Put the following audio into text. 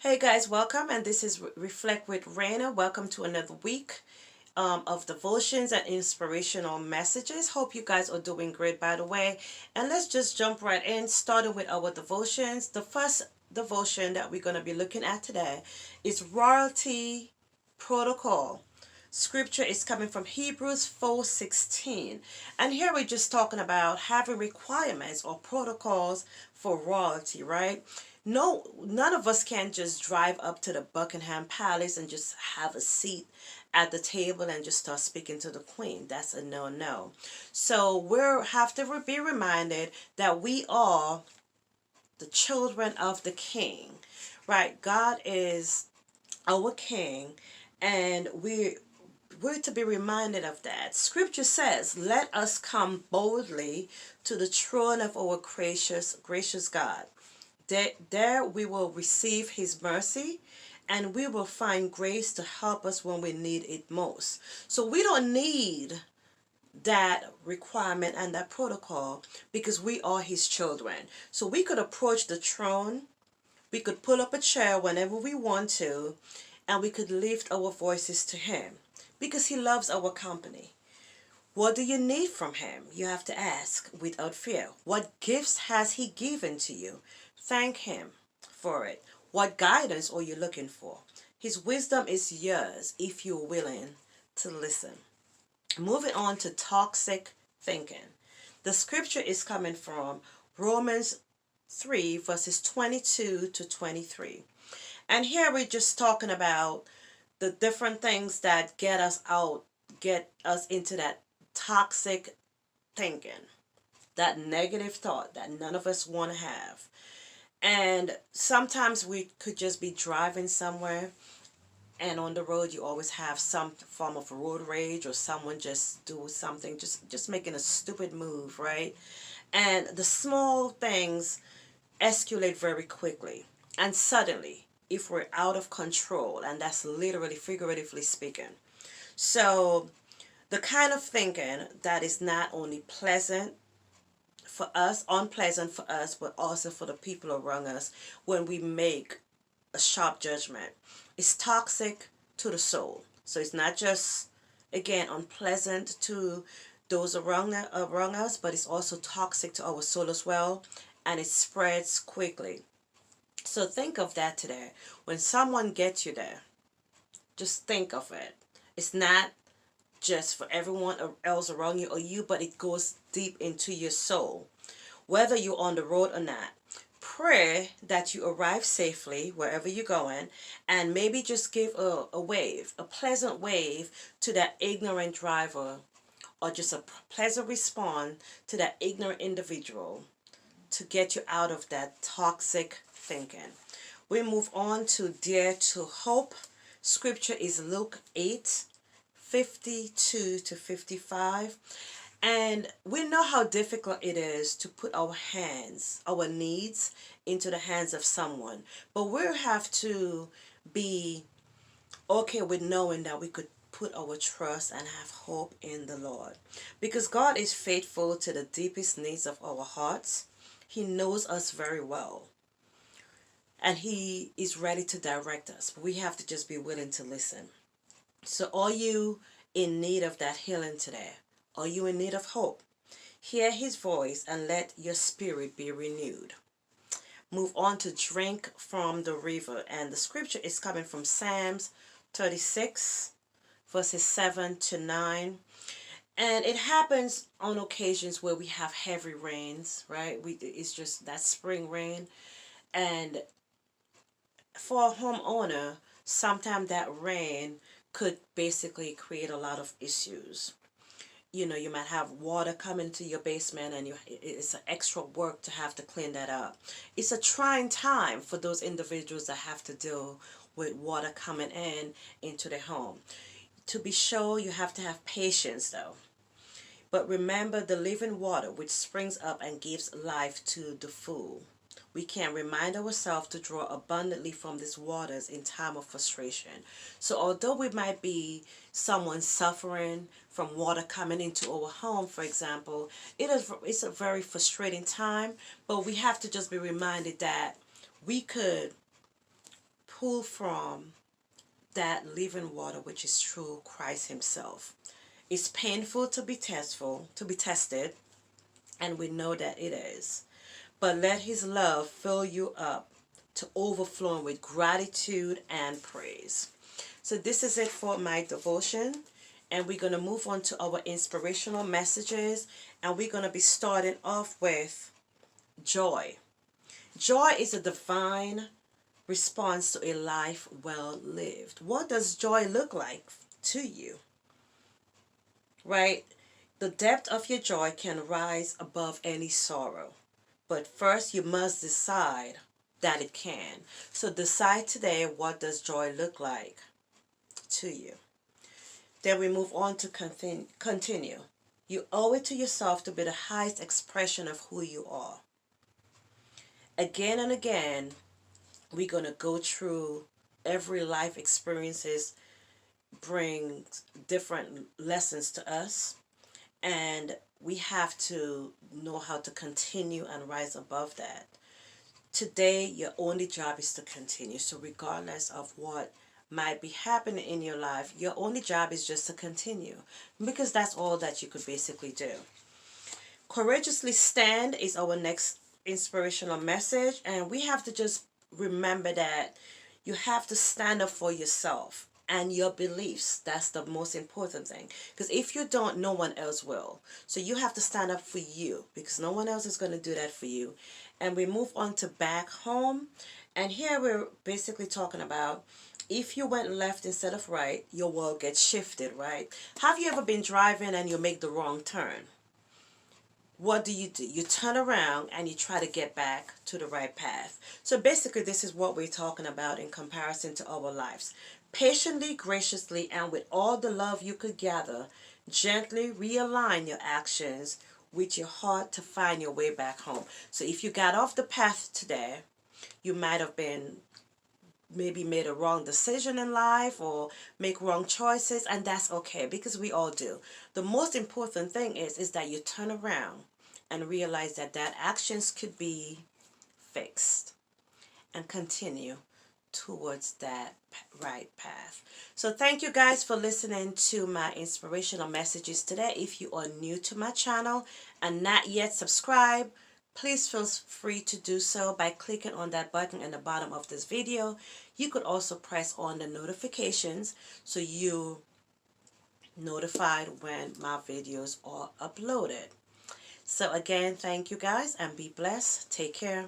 Hey guys, welcome, and this is Reflect with Raina. Welcome to another week of devotions and inspirational messages. Hope you guys are doing great, by the way. And let's just jump right in, starting with our devotions. The first devotion that we're going to be looking at today is royalty protocol. Scripture is coming from Hebrews 4:16. And here we're just talking about having requirements or protocols for royalty, right? No, none of us can just drive up to the Buckingham Palace and just have a seat at the table and just start speaking to the queen. That's a no. So we have to be reminded that we are the children of the king, right? God is our king, and we're to be reminded of that. Scripture says, let us come boldly to the throne of our gracious God. There we will receive his mercy, and we will find grace to help us when we need it most. So we don't need that requirement and that protocol because we are his children. So we could approach the throne, we could pull up a chair whenever we want to, and we could lift our voices to him because he loves our company. What do you need from him? You have to ask without fear. What gifts has he given to you? Thank him for it. What guidance are you looking for? His wisdom is yours if you're willing to listen. Moving on to toxic thinking. The scripture is coming from Romans 3 verses 22 to 23. And here we're just talking about the different things that get us into that toxic thinking, that negative thought that none of us want to have. And sometimes we could just be driving somewhere, and on the road you always have some form of road rage, or someone just do something, just making a stupid move, right? And the small things escalate very quickly. And suddenly, if we're out of control, and that's literally, figuratively speaking. So the kind of thinking that is not only pleasant for us, unpleasant for us, but also for the people around us when we make a sharp judgment. It's toxic to the soul. So it's not just, again, unpleasant to those around us, but it's also toxic to our soul as well, and it spreads quickly. So think of that today. When someone gets you there, just think of it. It's not just for everyone else around you or you, but it goes deep into your soul. Whether you're on the road or not, pray that you arrive safely wherever you're going, and maybe just give a wave, a pleasant wave to that ignorant driver, or just a pleasant response to that ignorant individual to get you out of that toxic thinking. We move on to Dare to Hope. Scripture is Luke 8:52 to 55. And we know how difficult it is to put our needs, into the hands of someone. But we have to be okay with knowing that we could put our trust and have hope in the Lord. Because God is faithful to the deepest needs of our hearts. He knows us very well. And he is ready to direct us. We have to just be willing to listen. So are you in need of that healing today? Are you in need of hope? Hear his voice and let your spirit be renewed. Move on to drink from the river. And the scripture is coming from Psalms 36, verses 7 to 9. And it happens on occasions where we have heavy rains, right? It's just that spring rain. And for a homeowner, sometimes that rain could basically create a lot of issues. You might have water come into your basement, and it's an extra work to have to clean that up. It's a trying time for those individuals that have to deal with water coming into their home. To be sure, you have to have patience though. But remember the living water which springs up and gives life to the fool. We can remind ourselves to draw abundantly from these waters in time of frustration. So although we might be someone suffering from water coming into our home, for example, it's a very frustrating time, but we have to just be reminded that we could pull from that living water, which is true Christ himself. It's painful to be tested, and we know that it is. But let his love fill you up to overflowing with gratitude and praise. So this is it for my devotion. And we're going to move on to our inspirational messages. And we're going to be starting off with joy. Joy is a divine response to a life well lived. What does joy look like to you? Right? The depth of your joy can rise above any sorrow. But first you must decide that it can. So decide today, what does joy look like to you? Then we move on to continue. You owe it to yourself to be the highest expression of who you are. Again and again, we're going to go through every life experiences brings different lessons to us, and we have to know how to continue and rise above that. Today, your only job is to continue. So regardless of what might be happening in your life, your only job is just to continue, because that's all that you could basically do. Courageously stand is our next inspirational message, and we have to just remember that you have to stand up for yourself and your beliefs. That's the most important thing, because if you don't, no one else will. So you have to stand up for you, because no one else is going to do that for you. And we move on to back home, and here we're basically talking about, if you went left instead of right, your world gets shifted, right? Have you ever been driving and you make the wrong turn? What do? You turn around and you try to get back to the right path. So basically, this is what we're talking about in comparison to our lives. Patiently, graciously, and with all the love you could gather, gently realign your actions with your heart to find your way back home. So if you got off the path today, you might have been maybe made a wrong decision in life or make wrong choices, and that's okay, because we all do. The most important thing is that you turn around and realize that actions could be fixed and continue towards that right path. So thank you guys for listening to my inspirational messages today. If you are new to my channel and not yet subscribed, please feel free to do so by clicking on that button in the bottom of this video. You could also press on the notifications so you're notified when my videos are uploaded. So again, thank you guys, and be blessed. Take care.